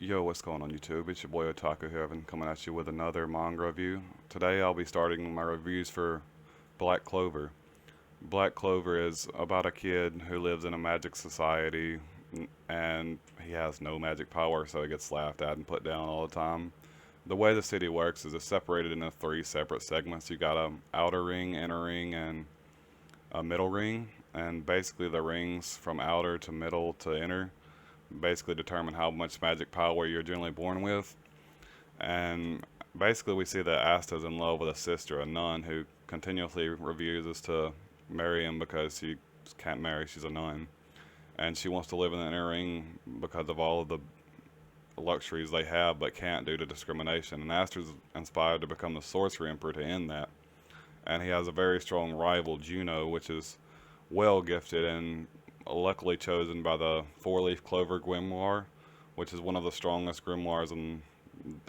Yo, what's going on YouTube? It's your boy Otaku here. I've been coming at you with another manga review. Today I'll be starting my reviews for Black Clover. Black Clover is about a kid who lives in a magic society and he has no magic power, so he gets laughed at and put down all the time. The way the city works is it's separated into three separate segments. You got a outer ring, inner ring, and a middle ring. And basically the rings from outer to middle to inner basically determine how much magic power you're generally born with. And basically, we see that Asta's in love with a sister, a nun, who continuously refuses to marry him because she can't marry. She's a nun. And she wants to live in the inner ring because of all of the luxuries they have but can't due to discrimination. And Asta's inspired to become the sorcery emperor to end that. And he has a very strong rival, Juno, which is well gifted and luckily chosen by the Four Leaf Clover Grimoire, which is one of the strongest grimoires in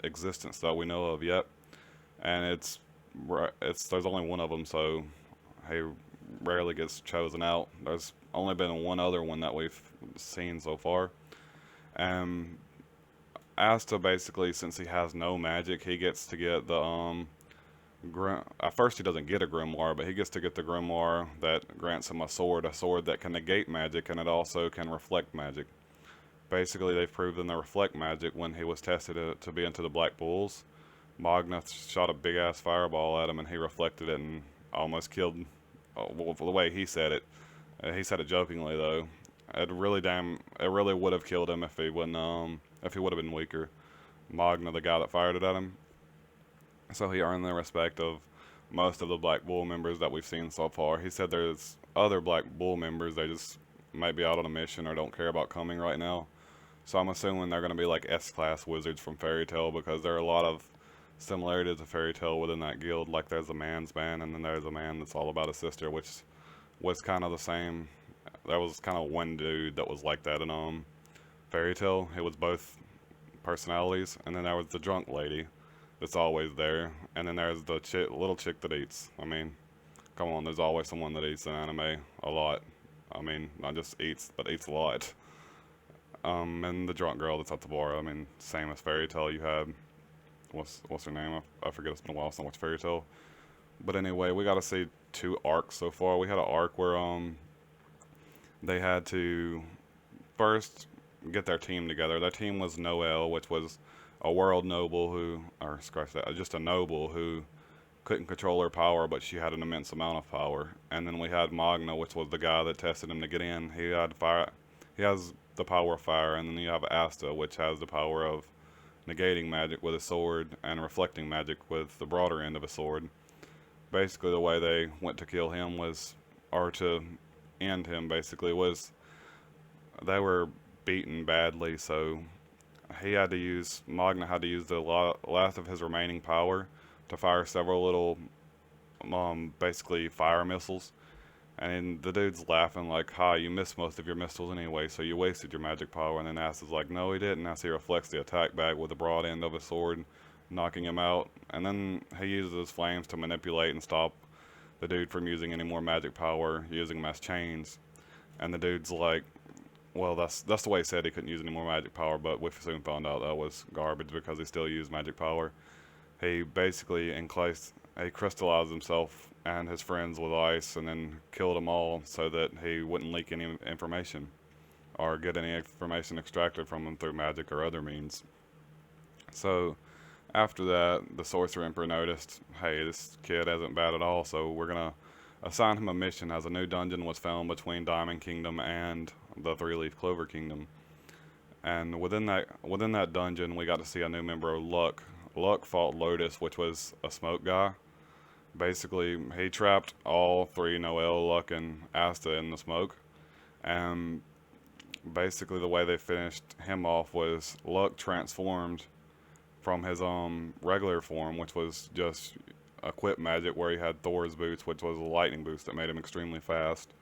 existence that we know of yet. And it's there's only one of them, so he rarely gets chosen out. There's only been one other one that we've seen so far. And Asta basically, since he has no magic, he gets to get the at first he doesn't get a grimoire, but he gets to get the grimoire that grants him a sword that can negate magic and it also can reflect magic. Basically, they've proven the reflect magic when he was tested to be into the Black Bulls. Magna shot a big ass fireball at him and he reflected it and almost killed. Well, the way he said it, he said it jokingly though. It really would have killed him if he would have been weaker. Magna, the guy that fired it at him, so he earned the respect of most of the Black Bull members that we've seen so far. He said there's other Black Bull members, they just might be out on a mission or don't care about coming right now. So I'm assuming they're going to be like S-class wizards from Fairy Tail because there are a lot of similarities to Fairy Tail within that guild. Like there's a man's man and then there's a man that's all about a sister, which was kind of the same. There was kind of one dude that was like that in Fairy Tail. It was both personalities, and then there was the drunk lady that's always there, and then there's the little chick that eats. I mean, come on, there's always someone that eats in anime a lot. I mean, not just eats, but eats a lot. And the drunk girl that's at the bar. I mean, same as Fairy Tail. You had what's her name? I forget. It's been a while since I watched Fairy Tail. But anyway, we got to see two arcs so far. We had an arc where they had to first get their team together. Their team was Noelle, which was a world noble who, or scratch that, just a noble who couldn't control her power, but she had an immense amount of power. And then we had Magna, which was the guy that tested him to get in. He had fire. He has the power of fire, and then you have Asta, which has the power of negating magic with a sword and reflecting magic with the broader end of a sword. Basically, the way they went to kill him was, or to end him, basically was they were beaten badly, so Magna had to use the last of his remaining power to fire several little, basically fire missiles. And the dude's laughing like, "Ha, you missed most of your missiles anyway, so you wasted your magic power." And then Asta's like, "No, he didn't." As he reflects the attack back with the broad end of his sword, knocking him out. And then he uses his flames to manipulate and stop the dude from using any more magic power, using them as chains. And the dude's like, well, that's the way he said he couldn't use any more magic power, but we soon found out that was garbage because he still used magic power. He basically he crystallized himself and his friends with ice and then killed them all so that he wouldn't leak any information or get any information extracted from him through magic or other means. So after that, the Sorcerer Emperor noticed, hey, this kid isn't bad at all, so we're gonna assign him a mission as a new dungeon was found between Diamond Kingdom and the Three Leaf Clover Kingdom. And within that dungeon, we got to see a new member of Luck. Luck fought Lotus, which was a smoke guy. Basically, he trapped all three, Noelle, Luck, and Asta, in the smoke. And basically, the way they finished him off was Luck transformed from his regular form, which was just equip magic, where he had Thor's boots, which was a lightning boost that made him extremely fast,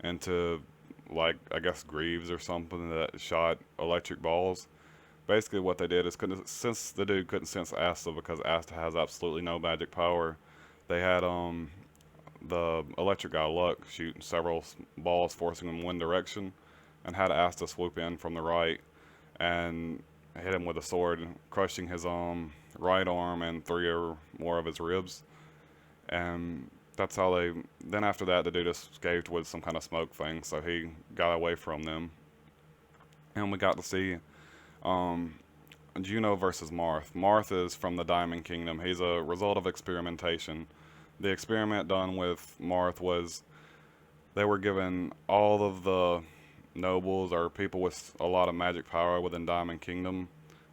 into like I guess greaves or something that shot electric balls. Basically, what they did is since the dude couldn't sense Asta because Asta has absolutely no magic power, they had the electric guy Luck shoot several balls, forcing him one direction, and had Asta swoop in from the right, and hit him with a sword, crushing his right arm and three or more of his ribs. And that's how they. Then after that, the dude escaped with some kind of smoke thing, so he got away from them. And we got to see um, Juno versus Marth. Marth is from the Diamond Kingdom. He's a result of experimentation. The experiment done with Marth was they were given all of the nobles or people with a lot of magic power within Diamond Kingdom.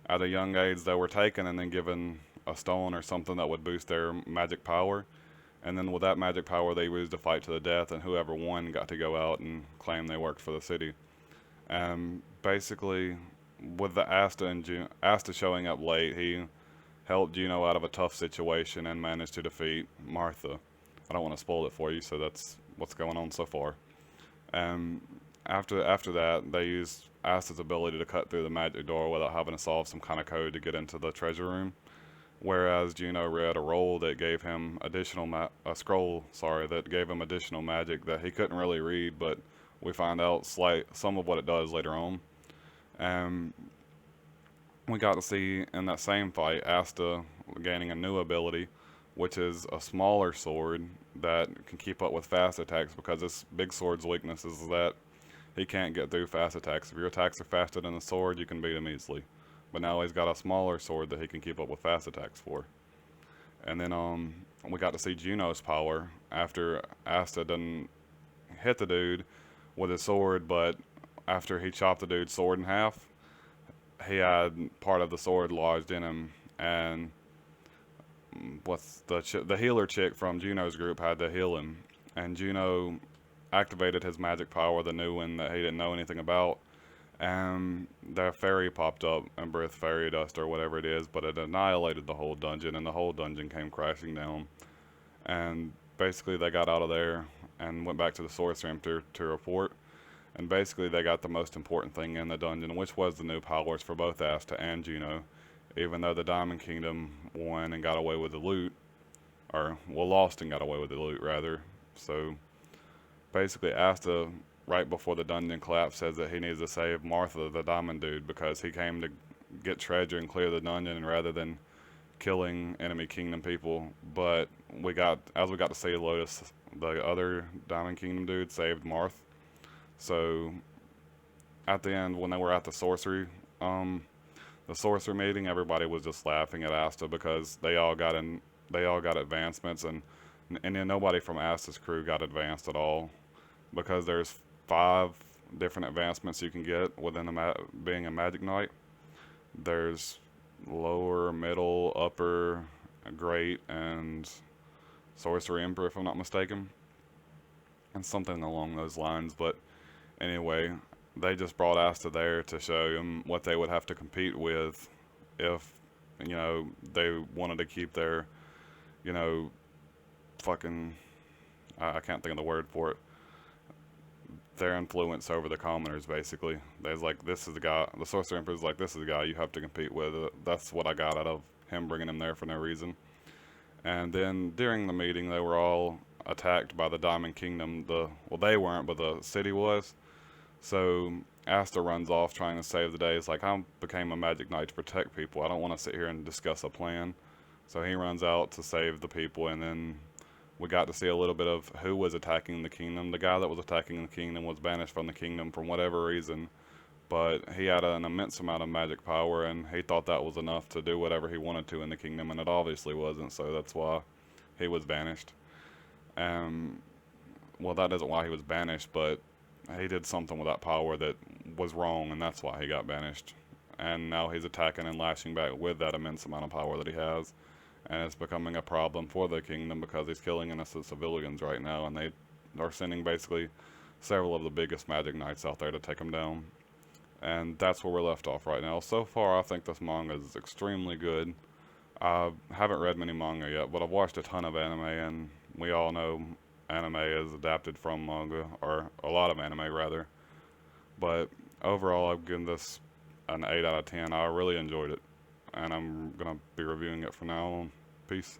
At a young age, they were taken and then given a stone or something that would boost their magic power. And then with that magic power, they used to fight to the death, and whoever won got to go out and claim they worked for the city. Basically, with the Asta showing up late, he helped Juno out of a tough situation and managed to defeat Martha. I don't want to spoil it for you, so that's what's going on so far. Um, after that, they used Asta's ability to cut through the magic door without having to solve some kind of code to get into the treasure room. Whereas Juno read a roll that gave him a scroll, sorry, that gave him additional magic that he couldn't really read, but we find out some of what it does later on. Um, we got to see in that same fight Asta gaining a new ability, which is a smaller sword that can keep up with fast attacks because this big sword's weakness is that he can't get through fast attacks. If your attacks are faster than the sword, you can beat him easily. But now he's got a smaller sword that he can keep up with fast attacks for. And then we got to see Juno's power after Asta didn't hit the dude with his sword, but after he chopped the dude's sword in half, he had part of the sword lodged in him, and what's the healer chick from Juno's group had to heal him, and Juno activated his magic power, the new one that he didn't know anything about, and the fairy popped up and breathed fairy dust or whatever it is, but it annihilated the whole dungeon, and the whole dungeon came crashing down. And basically they got out of there and went back to the source room to report. And basically they got the most important thing in the dungeon, which was the new powers for both Asta and Juno. Even though the Diamond Kingdom won and got away with the loot, or well, lost and got away with the loot rather. So basically Asta, right before the dungeon collapse, says that he needs to save Martha, the diamond dude, because he came to get treasure and clear the dungeon rather than killing enemy kingdom people. But as we got to see, Lotus, the other Diamond Kingdom dude, saved Marth. So at the end, when they were at the sorcery meeting, everybody was just laughing at Asta because they all got advancements, and then nobody from Asta's crew got advanced at all, because there's 5 different advancements you can get within being a Magic Knight. There's lower, middle, upper, great, and sorcery emperor, if I'm not mistaken, and something along those lines. But anyway, they just brought Asta there to show him what they would have to compete with if, they wanted to keep their, fucking, I can't think of the word for it, their influence over the commoners, basically. They's like, this is the guy, the Sorcerer Emperor's like, this is the guy you have to compete with. That's what I got out of him bringing him there for no reason. And then during the meeting, they were all attacked by the Diamond Kingdom. Well, they weren't, but the city was. So Asta runs off trying to save the day. It's like, I became a Magic Knight to protect people. I don't want to sit here and discuss a plan. So he runs out to save the people, and then we got to see a little bit of who was attacking the kingdom. The guy that was attacking the kingdom was banished from the kingdom for whatever reason, but he had an immense amount of magic power, and he thought that was enough to do whatever he wanted to in the kingdom, and it obviously wasn't, so that's why he was banished. Well, that isn't why he was banished, but he did something with that power that was wrong, and that's why he got banished. And now he's attacking and lashing back with that immense amount of power that he has. And it's becoming a problem for the kingdom because he's killing innocent civilians right now, and they are sending basically several of the biggest Magic Knights out there to take him down. And that's where we're left off right now. So far, I think this manga is extremely good. I haven't read many manga yet, but I've watched a ton of anime, and we all know anime is adapted from manga, or a lot of anime rather. But overall, I've given this an 8 out of 10. I really enjoyed it, and I'm going to be reviewing it from now on. Peace.